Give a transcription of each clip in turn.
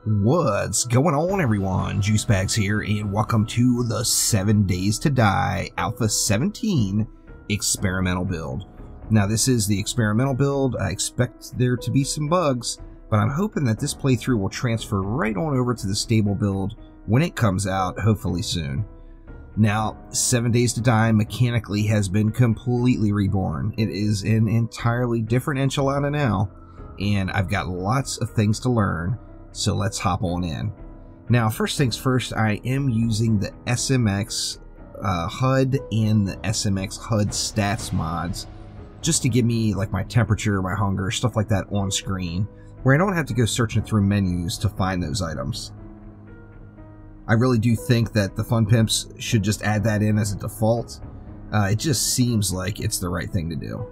What's going on, everyone? Juicebags here, and welcome to the 7 Days to Die Alpha 17 experimental build. Now, this is the experimental build. I expect there to be some bugs, but I'm hoping that this playthrough will transfer right on over to the stable build when it comes out, hopefully soon. Now, 7 Days to Die mechanically has been completely reborn. It is an entirely different enchilada now, and I've got lots of things to learn. So let's hop on in. Now, first things first, I am using the SMX HUD and the SMX HUD stats mods just to give me like my temperature, my hunger, stuff like that on screen, where I don't have to go searching through menus to find those items. I really do think that the Fun Pimps should just add that in as a default. It just seems like it's the right thing to do.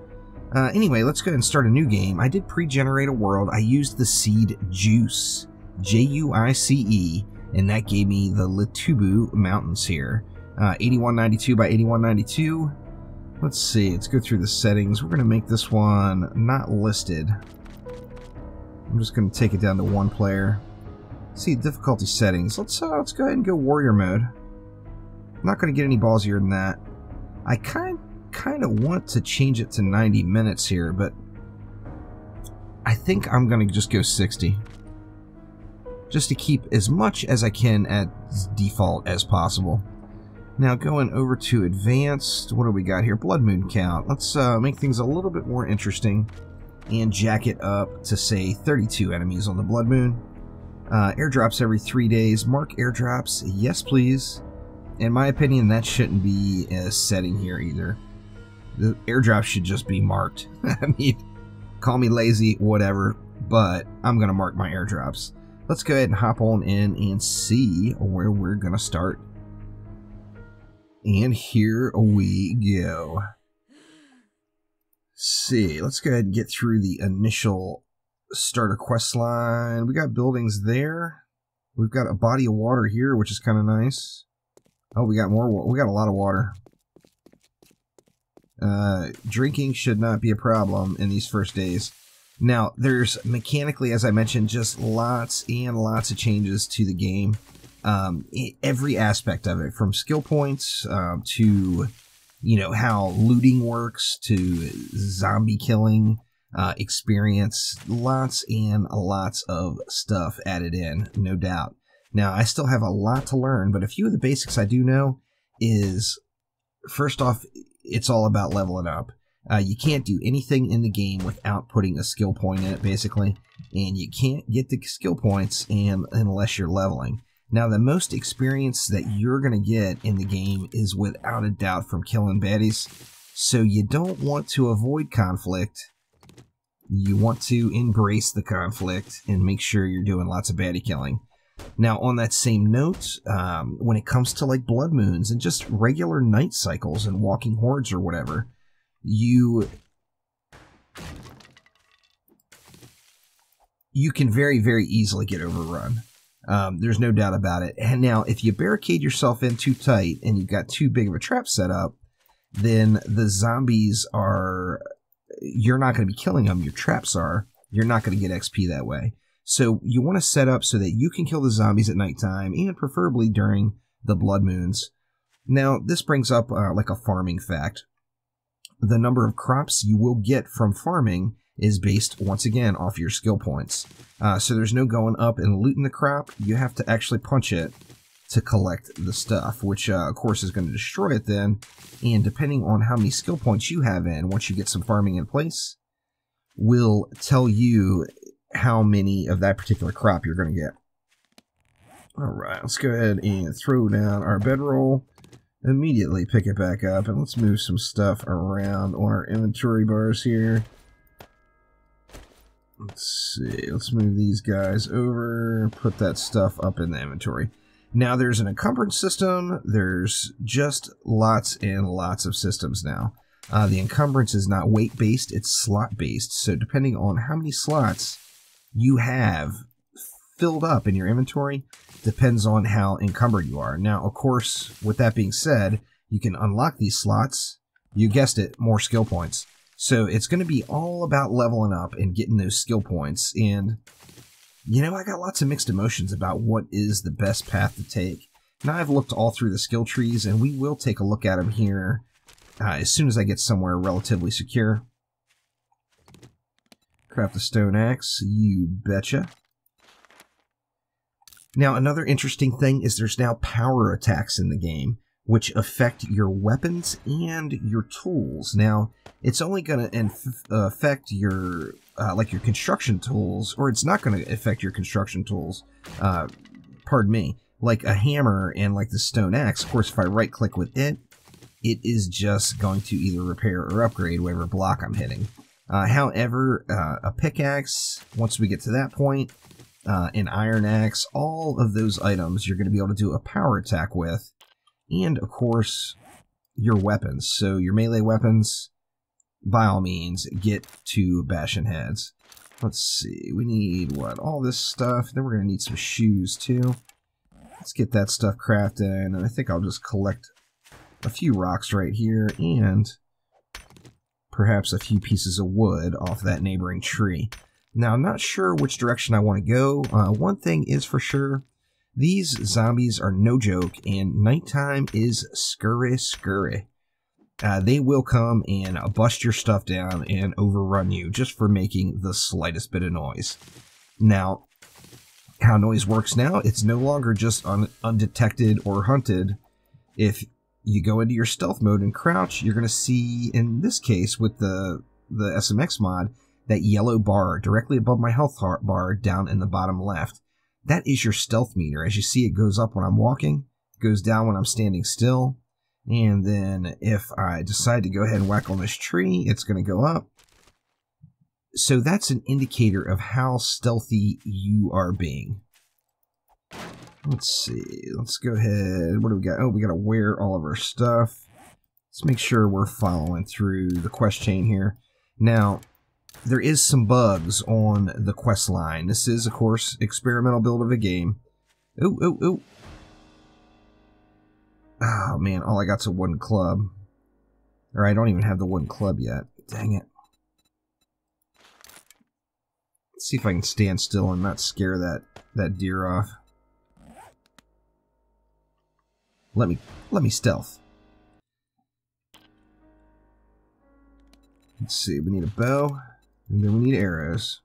Anyway, let's go ahead and start a new game. I did pre-generate a world. I used the seed Juice. J-U-I-C-E, and that gave me the Litubu Mountains here. 8192 by 8192. Let's see, let's go through the settings. We're going to make this one not listed. I'm just going to take it down to one player. See, difficulty settings. Let's go ahead and go warrior mode. I'm not going to get any ballsier than that. I kind of want to change it to 90 minutes here, but I think I'm going to just go 60. Just to keep as much as I can at default as possible. Now going over to advanced, what do we got here? Blood Moon count. Let's make things a little bit more interesting and jack it up to say 32 enemies on the Blood Moon. Airdrops every 3 days. Mark airdrops, yes please. In my opinion, that shouldn't be a setting here either. The airdrops should just be marked. I mean, call me lazy, whatever, but I'm gonna mark my airdrops. Let's go ahead and hop on in and see where we're going to start. And here we go. See, let's go ahead and get through the initial starter quest line. We got buildings there. We've got a body of water here, which is kind of nice. Oh, we got more water. We got a lot of water. Drinking should not be a problem in these first days. Now, there's mechanically, as I mentioned, just lots and lots of changes to the game. Every aspect of it, from skill points to, you know, how looting works, to zombie killing, experience, lots and lots of stuff added in, no doubt. Now, I still have a lot to learn, but a few of the basics I do know is, first off, it's all about leveling up. You can't do anything in the game without putting a skill point in it, basically, and you can't get the skill points unless you're leveling. Now, the most experience that you're going to get in the game is without a doubt from killing baddies, so you don't want to avoid conflict. You want to embrace the conflict and make sure you're doing lots of baddie killing. Now, on that same note, when it comes to like blood moons and just regular night cycles and walking hordes or whatever, you can very, very easily get overrun. There's no doubt about it. And now, if you barricade yourself in too tight and you've got too big of a trap set up, then the zombies you're not going to be killing them. Your traps are. You're not going to get XP that way. So you want to set up so that you can kill the zombies at nighttime and preferably during the blood moons. Now, this brings up like a farming fact. The number of crops you will get from farming is based, once again, off your skill points. So there's no going up and looting the crop. You have to actually punch it to collect the stuff, which, of course, is going to destroy it then. And depending on how many skill points you have in, once you get some farming in place, will tell you how many of that particular crop you're going to get. All right, let's go ahead and throw down our bedroll. Immediately pick it back up, and let's move some stuff around on our inventory bars here. Let's see, let's move these guys over, put that stuff up in the inventory. Now, there's an encumbrance system. There's just lots and lots of systems now. The encumbrance is not weight-based, it's slot-based. So depending on how many slots you have filled up in your inventory, depends on how encumbered you are. Now, of course, with that being said, you can unlock these slots. You guessed it, more skill points. So it's going to be all about leveling up and getting those skill points. And You know, I got lots of mixed emotions about what is the best path to take. Now I've looked all through the skill trees, and we will take a look at them here as soon as I get somewhere relatively secure. Craft a stone axe, you betcha. Now, another interesting thing is there's now power attacks in the game, which affect your weapons and your tools. Now, it's only going to affect your, like your construction tools, or it's not going to affect your construction tools, pardon me, like a hammer and like the stone axe. Of course, if I right-click with it, it is just going to either repair or upgrade whatever block I'm hitting. However, a pickaxe, once we get to that point, an iron axe, all of those items you're going to be able to do a power attack with. And, of course, your weapons. So your melee weapons, by all means, get to bashing heads. Let's see, we need, what, all this stuff. Then we're going to need some shoes, too. Let's get that stuff crafted, and I think I'll just collect a few rocks right here, and perhaps a few pieces of wood off that neighboring tree. Now, I'm not sure which direction I want to go. One thing is for sure, these zombies are no joke, and nighttime is scurry. They will come and bust your stuff down and overrun you just for making the slightest bit of noise. Now, how noise works now, it's no longer just undetected or hunted. If you go into your stealth mode and crouch, you're going to see, in this case with the SMX mod, that yellow bar directly above my health bar down in the bottom left. That is your stealth meter. As you see, it goes up when I'm walking, goes down when I'm standing still, and then if I decide to go ahead and whack on this tree, it's going to go up. So that's an indicator of how stealthy you are being. Let's see. Let's go ahead. What do we got? Oh, we got to wear all of our stuff. Let's make sure we're following through the quest chain here. Now, there is some bugs on the quest line. This is, of course, experimental build of a game. Oh, man, all I got's a wooden club. Or I don't even have the wooden club yet. Dang it. Let's see if I can stand still and not scare that deer off. Let me stealth. Let's see, we need a bow, and then we need arrows.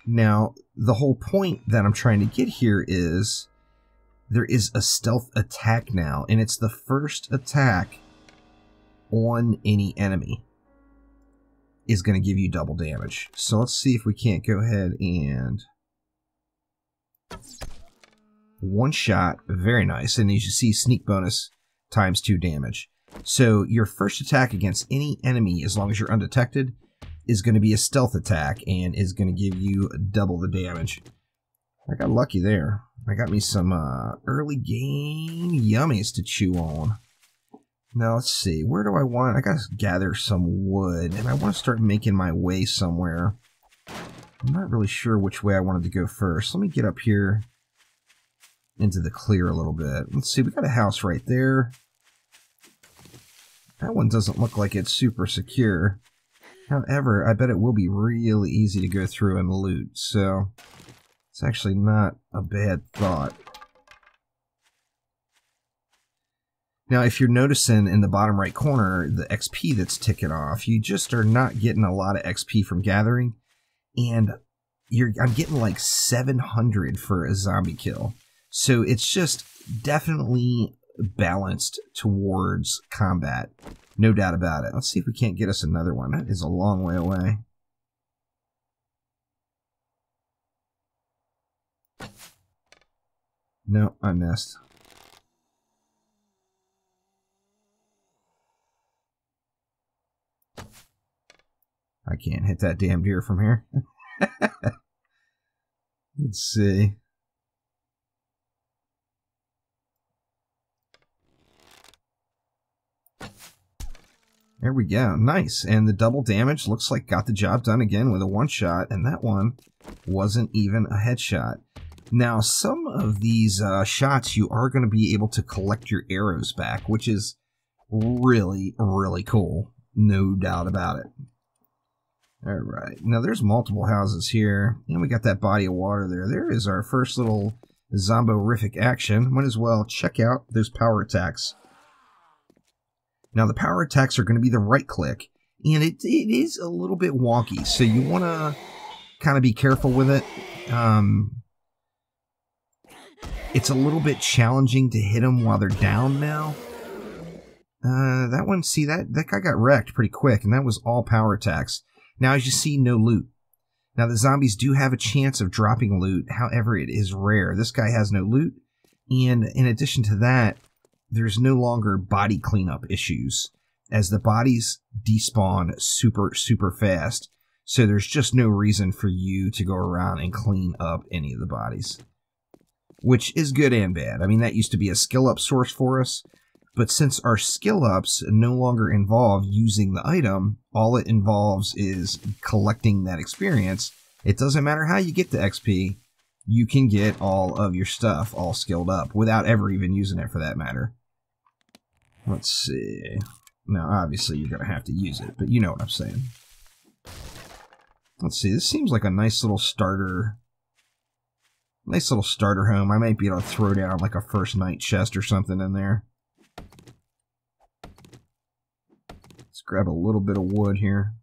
Now, the whole point that I'm trying to get here is there is a stealth attack now, and it's the first attack on any enemy is going to give you double damage. So let's see if we can't go ahead and one shot. Very nice. And as you see, sneak bonus ×2 damage. So your first attack against any enemy, as long as you're undetected, is going to be a stealth attack and is going to give you double the damage. I got lucky there. I got me some early game yummies to chew on. Now, let's see. Where do I want? I got to gather some wood, and I want to start making my way somewhere. I'm not really sure which way I wanted to go first. Let me get up here into the clear a little bit. Let's see. We got a house right there. That one doesn't look like it's super secure. However, I bet it will be really easy to go through and loot, so it's actually not a bad thought. Now, if you're noticing in the bottom right corner, the XP that's ticking off, you just are not getting a lot of XP from gathering, and I'm getting like 700 for a zombie kill. So it's just definitely balanced towards combat. No doubt about it. Let's see if we can't get us another one. That is a long way away. No, I missed. I can't hit that damn deer from here. Let's see. There we go. Nice. And the double damage looks like got the job done again with a one-shot, and that one wasn't even a headshot. Now, some of these shots, you are going to be able to collect your arrows back, which is really, really cool. No doubt about it. Alright, now there's multiple houses here, and we got that body of water there. There is our first little zomborific action. Might as well check out those power attacks. Now the power attacks are going to be the right click, and it is a little bit wonky, so you want to kind of be careful with it. It's a little bit challenging to hit them while they're down now. That one, see, that guy got wrecked pretty quick, and that was all power attacks. Now, as you see, no loot. Now, the zombies do have a chance of dropping loot, however, it is rare. This guy has no loot, and in addition to that, there's no longer body cleanup issues, as the bodies despawn super, super fast, so there's just no reason for you to go around and clean up any of the bodies. Which is good and bad. I mean, that used to be a skill-up source for us, but since our skill-ups no longer involve using the item, all it involves is collecting that experience. It doesn't matter how you get the XP, you can get all of your stuff all skilled up without ever even using it for that matter. Let's see. Now, obviously, you're going to have to use it, but you know what I'm saying. Let's see. This seems like a nice little starter. Nice little starter home. I might be able to throw down like a first night chest or something in there. Let's grab a little bit of wood here.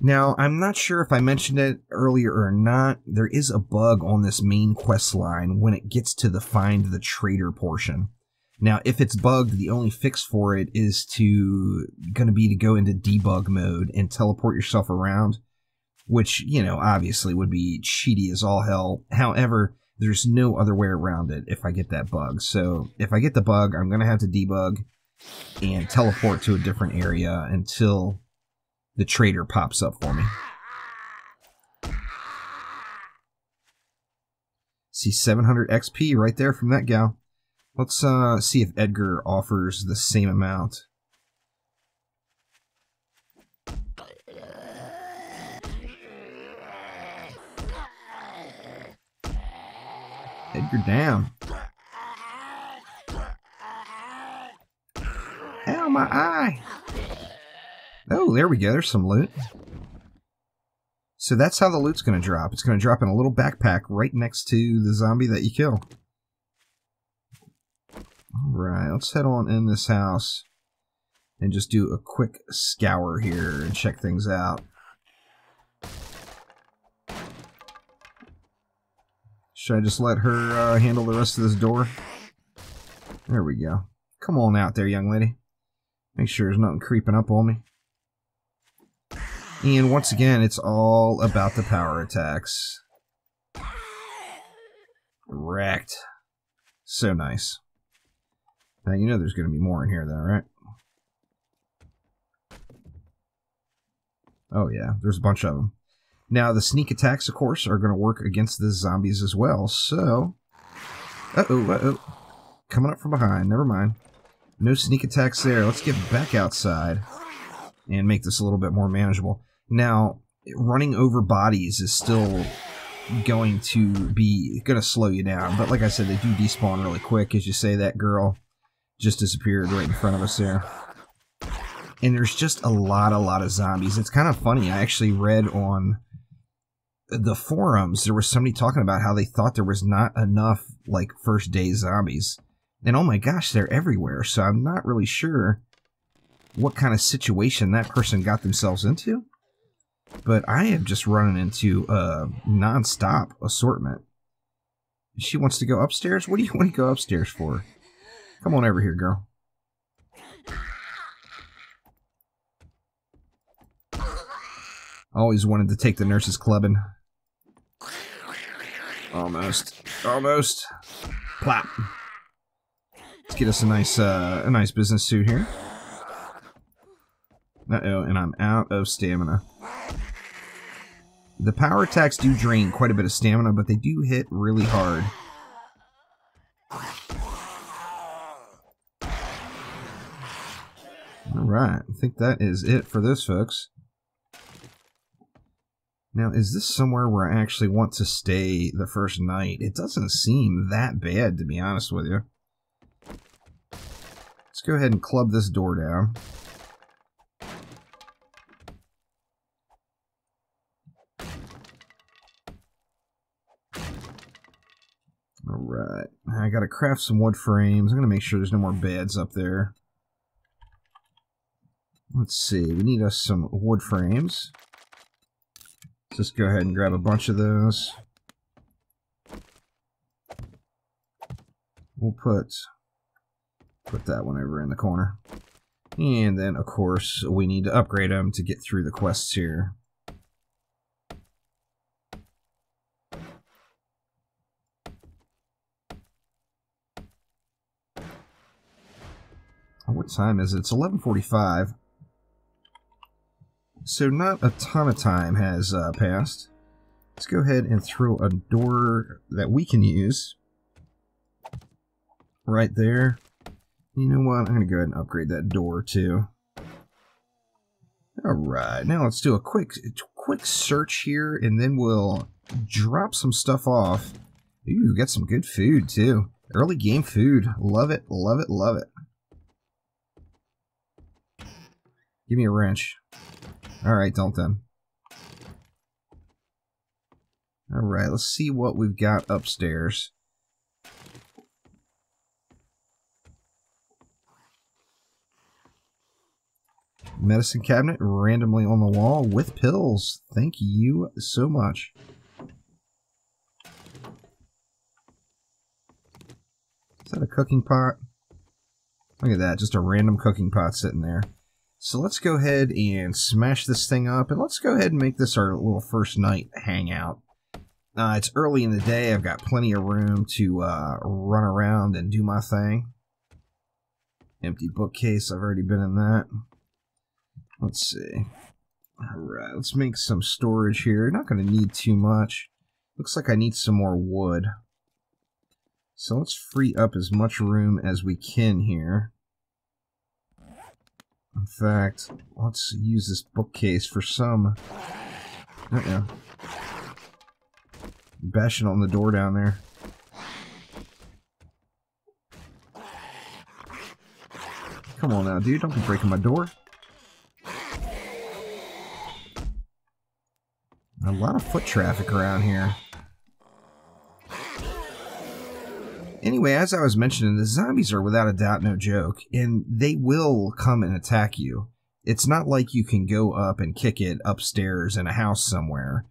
Now, I'm not sure if I mentioned it earlier or not. There is a bug on this main quest line when it gets to the find the trader portion. Now, if it's bugged, the only fix for it is going to be to go into debug mode and teleport yourself around, which, you know, obviously would be cheaty as all hell. However, there's no other way around it if I get that bug. So if I get the bug, I'm going to have to debug and teleport to a different area until the trader pops up for me. See, 700 XP right there from that gal. Let's see if Edgar offers the same amount. Edgar down. Ow, my eye. Oh, there we go. There's some loot. So that's how the loot's going to drop. It's going to drop in a little backpack right next to the zombie that you kill. Alright, let's head on in this house and just do a quick scour here and check things out. Should I just let her handle the rest of this door? There we go. Come on out there, young lady. Make sure there's nothing creeping up on me. And once again, it's all about the power attacks. Wrecked. So nice. Now, you know there's going to be more in here, though, right? Oh, yeah. There's a bunch of them. Now, the sneak attacks, of course, are going to work against the zombies as well, so... Uh-oh, uh-oh. Coming up from behind. Never mind. No sneak attacks there. Let's get back outside and make this a little bit more manageable. Now, running over bodies is still going to slow you down, but like I said, they do despawn really quick. As you say, that girl just disappeared right in front of us there. And there's just a lot of zombies. It's kind of funny. I actually read on the forums, there was somebody talking about how they thought there was not enough, like, first day zombies. And oh my gosh, they're everywhere. So I'm not really sure what kind of situation that person got themselves into. But I am just running into a non-stop assortment. She wants to go upstairs? What do you want to go upstairs for? Come on over here, girl. Always wanted to take the nurses clubbing. Almost. Almost. Plop. Let's get us a nice business suit here. Uh-oh, and I'm out of stamina. The power attacks do drain quite a bit of stamina, but they do hit really hard. Alright, I think that is it for this, folks. Now, is this somewhere where I actually want to stay the first night? It doesn't seem that bad, to be honest with you. Let's go ahead and club this door down. Alright, I gotta craft some wood frames. I'm gonna make sure there's no more beds up there. Let's see, we need us some wood frames. Let's just go ahead and grab a bunch of those. We'll put that one over in the corner. And then, of course, we need to upgrade them to get through the quests here. What time is it? It's 11:45. So not a ton of time has passed. Let's go ahead and throw a door that we can use right there. You know what? I'm going to go ahead and upgrade that door too. Alright, now let's do a quick search here, and then we'll drop some stuff off. Ooh, got some good food too. Early game food. Love it, love it, love it. Give me a wrench. Alright, don't then. Alright, let's see what we've got upstairs. Medicine cabinet randomly on the wall with pills. Thank you so much. Is that a cooking pot? Look at that, just a random cooking pot sitting there. So let's go ahead and smash this thing up, and let's go ahead and make this our little first night hangout. It's early in the day. I've got plenty of room to run around and do my thing. Empty bookcase. I've already been in that. Let's see. Alright, let's make some storage here. Not going to need too much. Looks like I need some more wood. So let's free up as much room as we can here. In fact, let's use this bookcase for some... Bashing on the door down there. Come on now, dude. Don't be breaking my door. A lot of foot traffic around here. Anyway, as I was mentioning, the zombies are without a doubt no joke, and they will come and attack you. It's not like you can go up and kick it upstairs in a house somewhere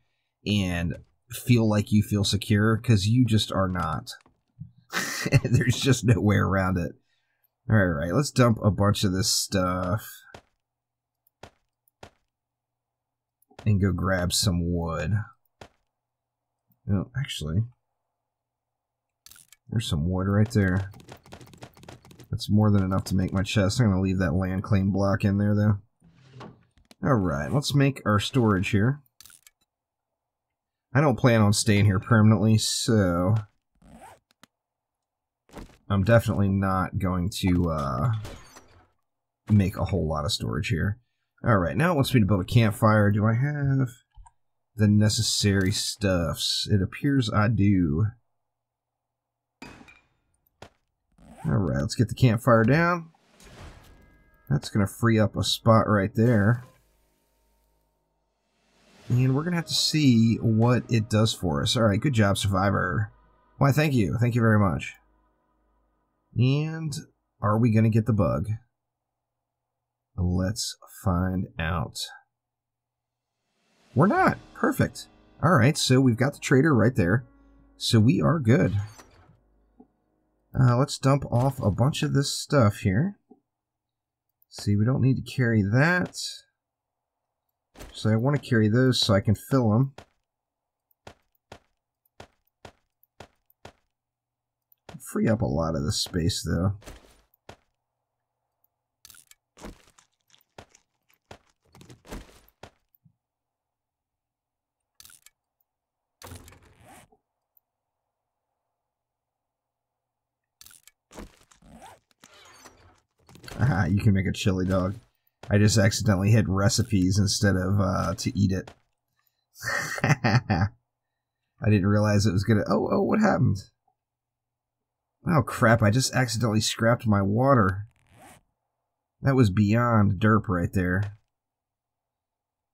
and feel like you feel secure, because you just are not. There's just no way around it. Alright, let's dump a bunch of this stuff and go grab some wood. Oh, actually, there's some wood right there. That's more than enough to make my chest. I'm going to leave that land claim block in there, though. Alright, let's make our storage here. I don't plan on staying here permanently, so I'm definitely not going to make a whole lot of storage here. Alright, now it wants me to build a campfire. Do I have the necessary stuffs? It appears I do. Alright, let's get the campfire down. That's going to free up a spot right there. And we're going to have to see what it does for us. Alright, good job, Survivor. Why, thank you. Thank you very much. And are we going to get the bug? Let's find out. We're not. Perfect. Alright, so we've got the trader right there. So we are good. Let's dump off a bunch of this stuff here. See, we don't need to carry that. So I want to carry those so I can fill them. Free up a lot of this space, though. Ah, you can make a chili dog. I just accidentally hit recipes instead of to eat it. I didn't realize it was gonna... Oh, what happened? Oh, crap, I just accidentally scrapped my water. That was beyond derp right there.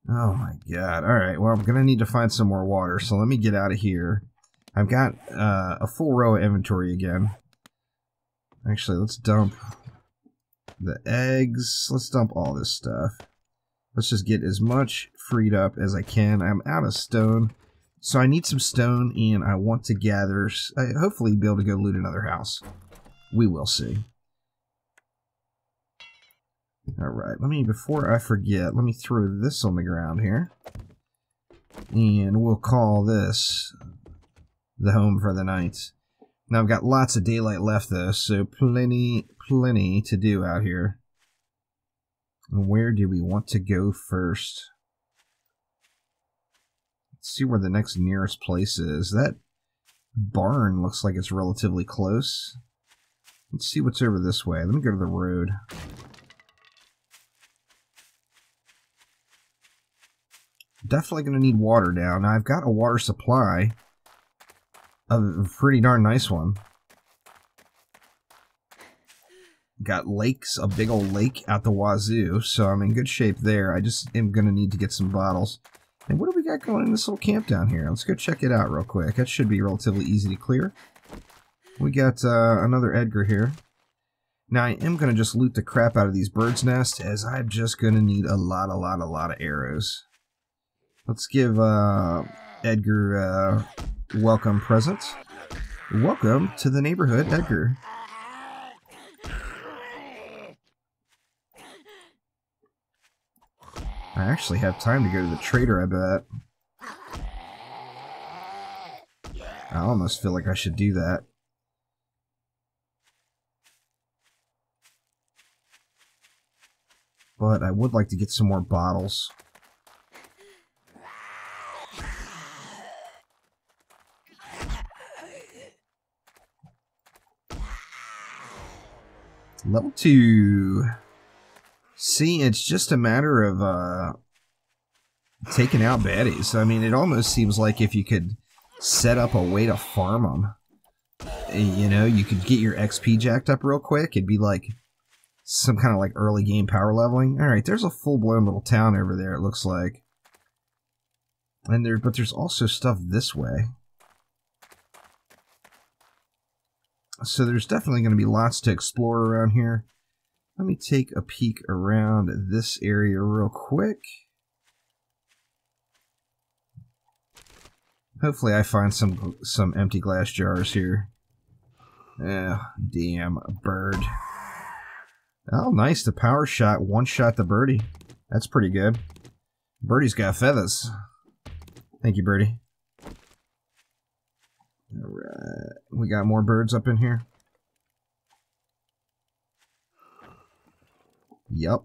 Oh, my God. Alright, well, I'm gonna need to find some more water, so let me get out of here. I've got a full row of inventory again. Actually, let's dump the eggs. Let's dump all this stuff. Let's just get as much freed up as I can. I'm out of stone, so I need some stone, and I want to gather, hopefully be able to go loot another house. We will see. Alright, before I forget, let me throw this on the ground here. And we'll call this the home for the night. Now I've got lots of daylight left though, so plenty to do out here. And where do we want to go first? Let's see where the next nearest place is. That barn looks like it's relatively close. Let's see what's over this way. Let me go to the road. Definitely going to need water down. Now I've got a water supply. A pretty darn nice one. Got lakes, a big old lake out the wazoo, so I'm in good shape there. I just am going to need to get some bottles. And what do we got going in this little camp down here? Let's go check it out real quick. That should be relatively easy to clear. We got another Edgar here. Now I am going to just loot the crap out of these birds' nests, as I'm just going to need a lot of arrows. Let's give Edgar a welcome present. Welcome to the neighborhood, Edgar. I actually have time to go to the trader, I bet. I almost feel like I should do that. But I would like to get some more bottles. Level 2. See, it's just a matter of taking out baddies. I mean, it almost seems like if you could set up a way to farm them, you know, you could get your XP jacked up real quick. It'd be like some kind of like early game power leveling. Alright, there's a full-blown little town over there, it looks like. And but there's also stuff this way. So there's definitely going to be lots to explore around here. Let me take a peek around this area real quick. Hopefully I find some empty glass jars here. Oh, damn bird. Oh, nice. The power shot one-shot the birdie. That's pretty good. Birdie's got feathers. Thank you, birdie. Alright. We got more birds up in here. Yep.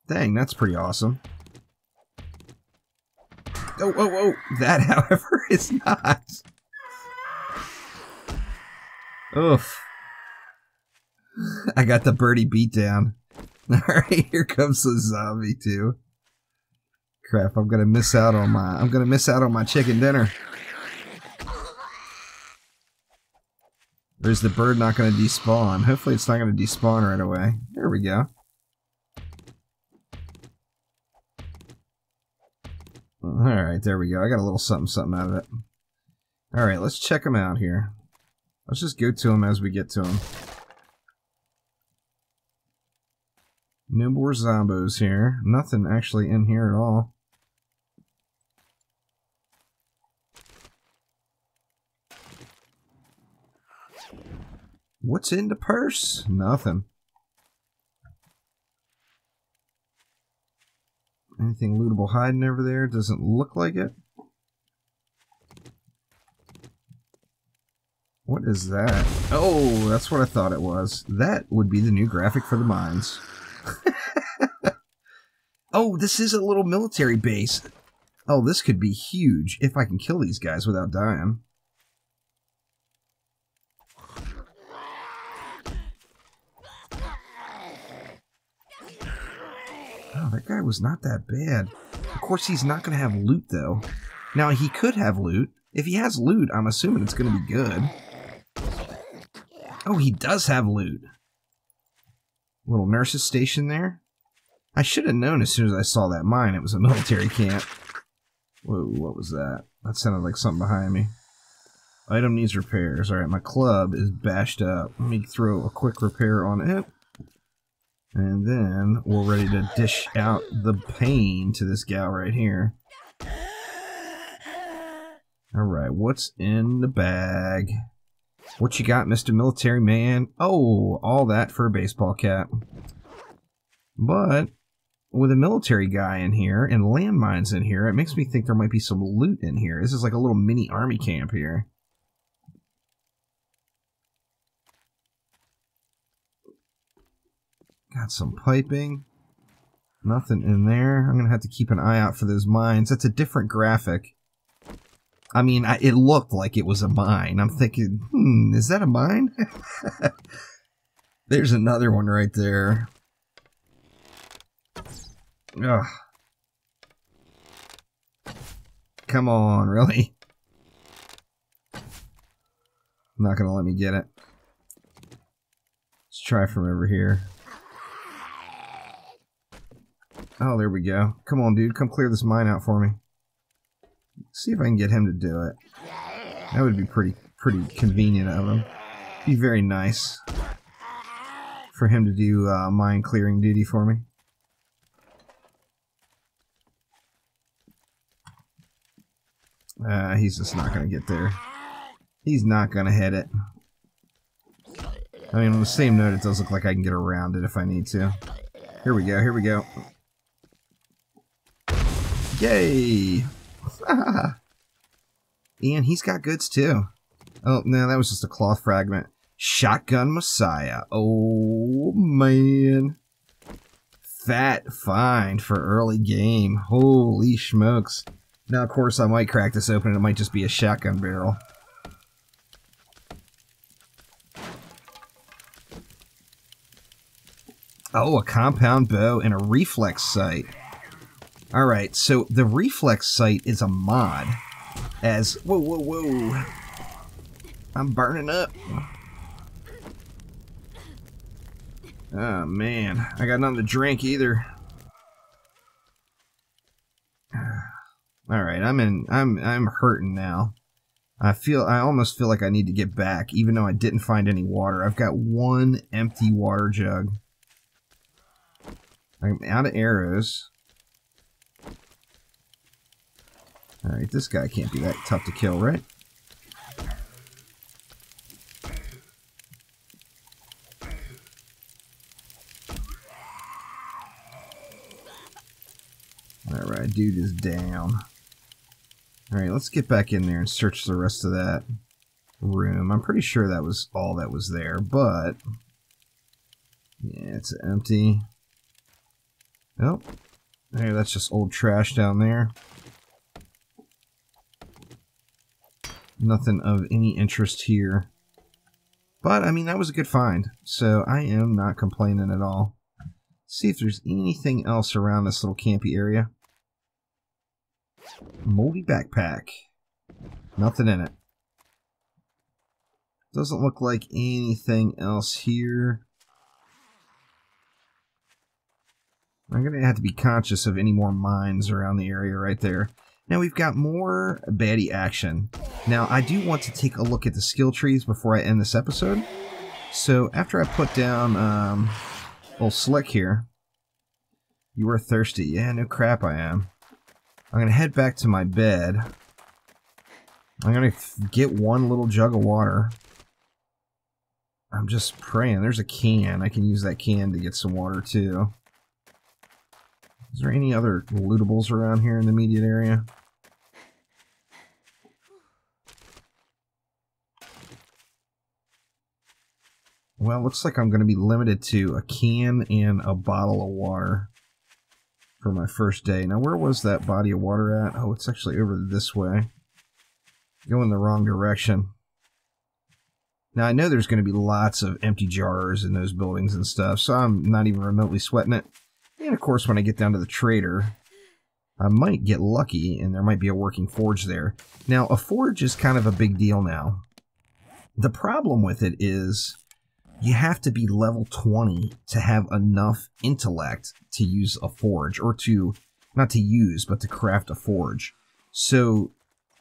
Dang, that's pretty awesome. Oh, oh, oh! That, however, is not. Oof. I got the birdie beat down. Alright, here comes the zombie too. Crap, I'm gonna miss out on my chicken dinner. Or is the bird not gonna despawn? Hopefully it's not gonna despawn right away. There we go. Alright, there we go. I got a little something out of it. Alright, let's check them out here. Let's just go to them as we get to them. No more zombos here. Nothing actually in here at all. What's in the purse? Nothing. Anything lootable hiding over there? Doesn't look like it. What is that? Oh, that's what I thought it was. That would be the new graphic for the mines. Oh, this is a little military base. Oh, this could be huge if I can kill these guys without dying. Oh, that guy was not that bad. Of course, he's not going to have loot, though. Now, he could have loot. If he has loot, I'm assuming it's going to be good. Oh, he does have loot. Little nurse's station there. I should have known as soon as I saw that mine it was a military camp. Whoa, what was that? That sounded like something behind me. Item needs repairs. Alright, my club is bashed up. Let me throw a quick repair on it. And then we're ready to dish out the pain to this gal right here. Alright, what's in the bag? What you got, Mr. Military Man? Oh, all that for a baseball cap. But with a military guy in here and landmines in here, it makes me think there might be some loot in here. This is like a little mini army camp here. Got some piping. Nothing in there. I'm going to have to keep an eye out for those mines. That's a different graphic. I mean, it looked like it was a mine. I'm thinking, is that a mine? There's another one right there. Ugh. Come on, really? Not going to let me get it. Let's try from over here. Oh, there we go. Come on, dude. Come clear this mine out for me. See if I can get him to do it. That would be pretty convenient of him. Be very nice for him to do mine clearing duty for me. He's just not going to get there. He's not going to hit it. I mean, on the same note, it does look like I can get around it if I need to. Here we go, here we go. Yay! And he's got goods too. Oh, no, that was just a cloth fragment. Shotgun Messiah. Oh, man. Fat find for early game. Holy smokes. Now, of course, I might crack this open and it might just be a shotgun barrel. Oh, a compound bow and a reflex sight. Alright, so the reflex sight is a mod. As... Whoa, whoa, whoa. I'm burning up. Oh, man. I got nothing to drink either. Alright, I'm hurting now. I almost feel like I need to get back, even though I didn't find any water. I've got one empty water jug. I'm out of arrows. Alright, this guy can't be that tough to kill, right? Alright, dude is down. Alright, let's get back in there and search the rest of that room. I'm pretty sure that was all that was there, but... yeah, it's empty. Oh, there, that's just old trash down there. Nothing of any interest here. But, I mean, that was a good find. So, I am not complaining at all. See if there's anything else around this little campy area. Moldy backpack. Nothing in it. Doesn't look like anything else here. I'm going to have to be conscious of any more mines around the area right there. Now we've got more baddie action. Now I do want to take a look at the skill trees before I end this episode. So after I put down old Slick here. You are thirsty. Yeah, no crap I am. I'm going to head back to my bed. I'm going to get one little jug of water. I'm just praying. There's a can. I can use that can to get some water too. Is there any other lootables around here in the immediate area? Well, looks like I'm going to be limited to a can and a bottle of water for my first day. Now, where was that body of water at? Oh, it's actually over this way. Going the wrong direction. Now, I know there's going to be lots of empty jars in those buildings and stuff, so I'm not even remotely sweating it. And, of course, when I get down to the trader, I might get lucky, and there might be a working forge there. Now, a forge is kind of a big deal now. The problem with it is you have to be level 20 to have enough intellect to use a forge, or to, not to use, but to craft a forge. So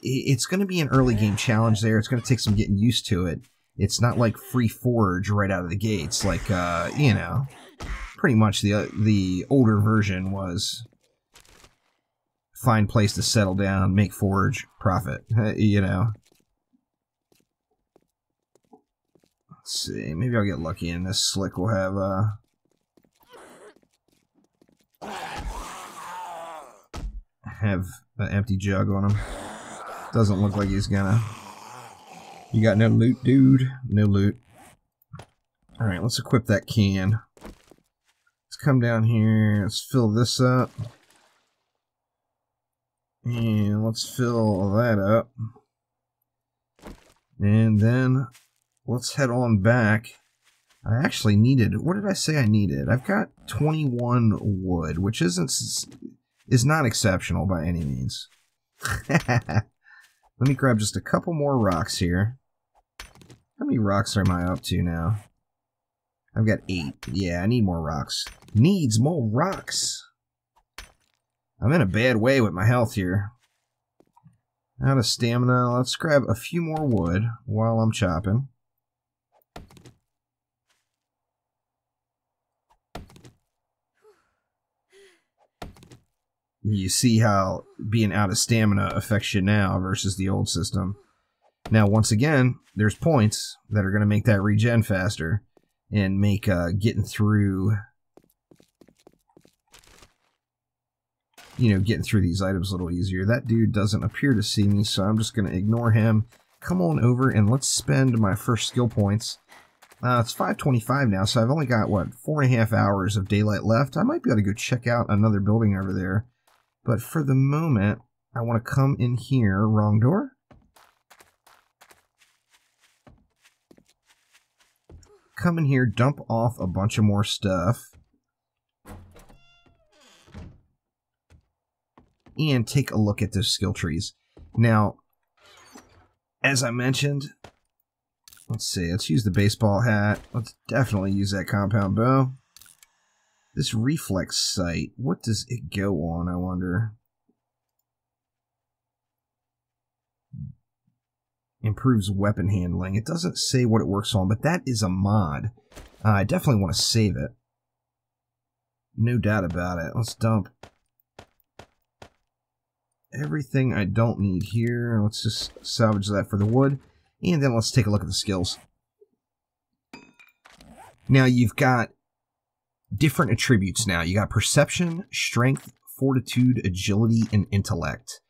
it's going to be an early game challenge there. It's going to take some getting used to it. It's not like free forage right out of the gates. Like, you know, pretty much the older version was find place to settle down, make forage, profit, you know. Let's see, maybe I'll get lucky and this slick will have an empty jug on him. Doesn't look like he's gonna. You got no loot, dude? No loot. Alright, let's equip that can. Let's come down here, let's fill this up. And let's fill that up. And then let's head on back. I actually needed, what did I say I needed? I've got 21 wood, which is not exceptional by any means. Let me grab just a couple more rocks here. How many rocks am I up to now? I've got 8. Yeah, I need more rocks. Needs more rocks. I'm in a bad way with my health here. Out of stamina. Let's grab a few more wood while I'm chopping. You see how being out of stamina affects you now versus the old system. Now, once again, there's points that are going to make that regen faster and make getting through, you know, getting through these items a little easier. That dude doesn't appear to see me, so I'm just going to ignore him. Come on over and let's spend my first skill points. It's 5:25 now, so I've only got, what, 4.5 hours of daylight left. I might be able to go check out another building over there. But for the moment, I want to come in here. Wrong door. Come in here, dump off a bunch of more stuff. And take a look at those skill trees. Now, as I mentioned, let's see, let's use the baseball hat. Let's definitely use that compound bow. This reflex sight, what does it go on, I wonder? Improves weapon handling. It doesn't say what it works on, but that is a mod. I definitely want to save it. No doubt about it. Let's dump everything I don't need here. Let's just salvage that for the wood. And then let's take a look at the skills. Now you've got different attributes now. You got perception, strength, fortitude, agility, and intellect.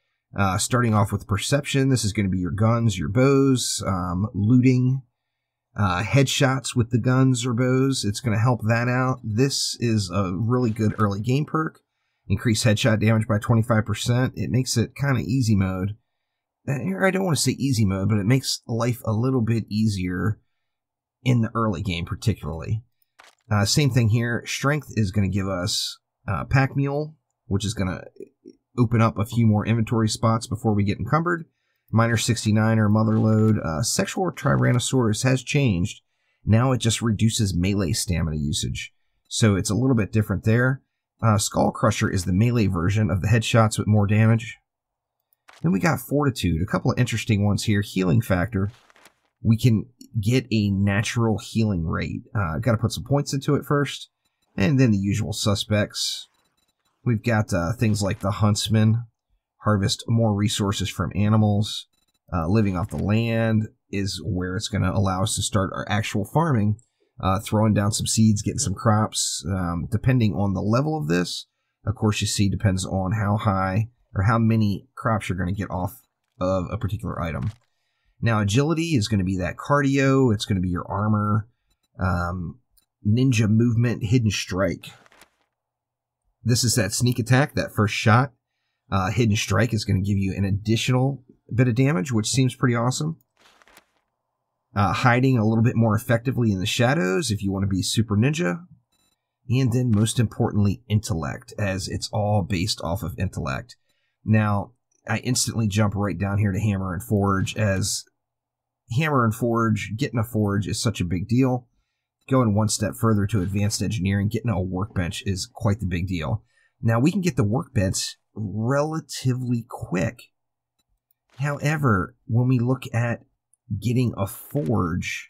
Starting off with perception, this is going to be your guns, your bows, looting, headshots with the guns or bows. It's going to help that out. This is a really good early game perk. Increase headshot damage by 25%. It makes it kind of easy mode. I don't want to say easy mode, but it makes life a little bit easier in the early game particularly. Same thing here. Strength is going to give us Pack Mule, which is going to open up a few more inventory spots before we get encumbered. Miner 69 or Motherload. Sexual Tyrannosaurus has changed. Now it just reduces melee stamina usage. So it's a little bit different there. Skull Crusher is the melee version of the headshots with more damage. Then we got Fortitude. A couple of interesting ones here. Healing Factor. We can get a natural healing rate. Got to put some points into it first. And then the usual suspects. We've got things like the Huntsman. Harvest more resources from animals. Living off the land is where it's going to allow us to start our actual farming. Throwing down some seeds, getting some crops. Depending on the level of this, of course, you see, depends on how high or how many crops you're going to get off of a particular item. Now, agility is going to be that cardio. It's going to be your armor. Ninja movement, hidden strike. This is that sneak attack, that first shot. Hidden strike is going to give you an additional bit of damage, which seems pretty awesome. Hiding a little bit more effectively in the shadows if you want to be super ninja. And then most importantly, intellect, as it's all based off of intellect. Now, I instantly jump right down here to Hammer and Forge, as Hammer and Forge, getting a Forge is such a big deal. Going one step further to Advanced Engineering, getting a Workbench is quite the big deal. Now, we can get the Workbench relatively quick However, when we look at getting a forge,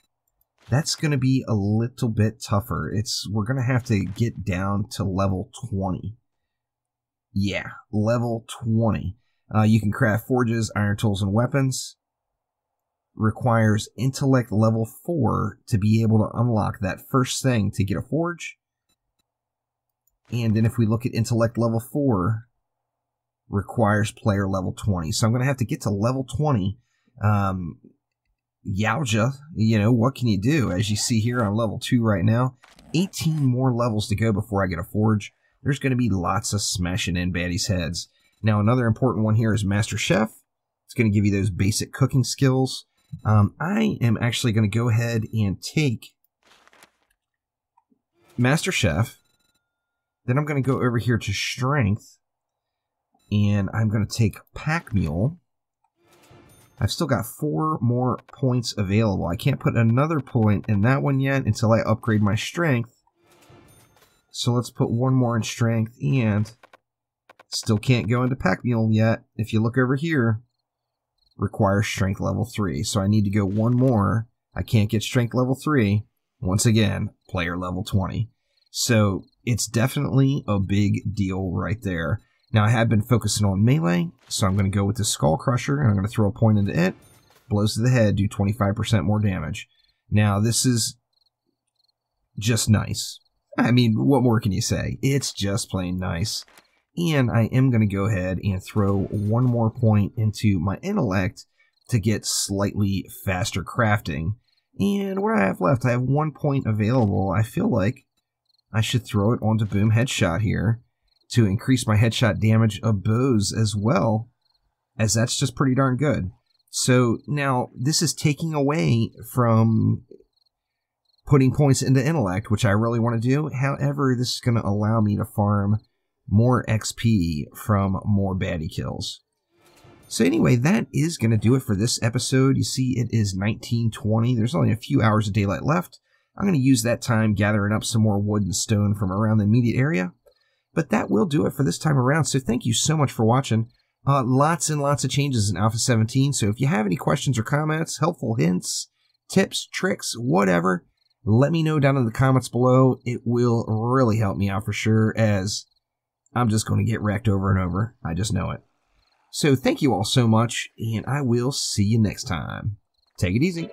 that's going to be a little bit tougher. We're going to have to get down to level 20. Yeah, level 20. You can craft forges, iron tools, and weapons. Requires intellect level 4 to be able to unlock that first thing to get a forge. And then if we look at intellect level 4, requires player level 20. So I'm going to have to get to level 20. Yowja, what can you do? As you see here, I'm level 2 right now. 18 more levels to go before I get a forge. There's going to be lots of smashing in baddies' heads. Now, another important one here is Master Chef. It's going to give you those basic cooking skills. I am actually going to go ahead and take Master Chef. Then I'm going to go over here to Strength. And I'm going to take Pack Mule. I've still got 4 more points available. I can't put another point in that one yet until I upgrade my Strength. So let's put 1 more in Strength, and still can't go into Pack Mule yet. If you look over here, requires Strength level 3. So I need to go 1 more. I can't get Strength level 3. Once again, player level 20. So it's definitely a big deal right there. Now, I have been focusing on melee, so I'm going to go with the Skull Crusher, and I'm going to throw a point into it. Blows to the head, do 25% more damage. Now, this is just nice. I mean, what more can you say? It's just plain nice. And I am going to go ahead and throw 1 more point into my intellect to get slightly faster crafting. And what I have left, I have 1 point available. I feel like I should throw it onto Boom Headshot here to increase my headshot damage of bows as well, as that's just pretty darn good. So now this is taking away from putting points into intellect, which I really want to do. However, this is going to allow me to farm more XP from more baddie kills. So anyway, that is going to do it for this episode. You see, it is 19:20. There's only a few hours of daylight left. I'm going to use that time gathering up some more wood and stone from around the immediate area. But that will do it for this time around, so thank you so much for watching. Lots and lots of changes in Alpha 17, so if you have any questions or comments, helpful hints, tips, tricks, whatever, let me know down in the comments below. It will really help me out for sure, as I'm just going to get wrecked over and over. I just know it. So thank you all so much, and I will see you next time. Take it easy.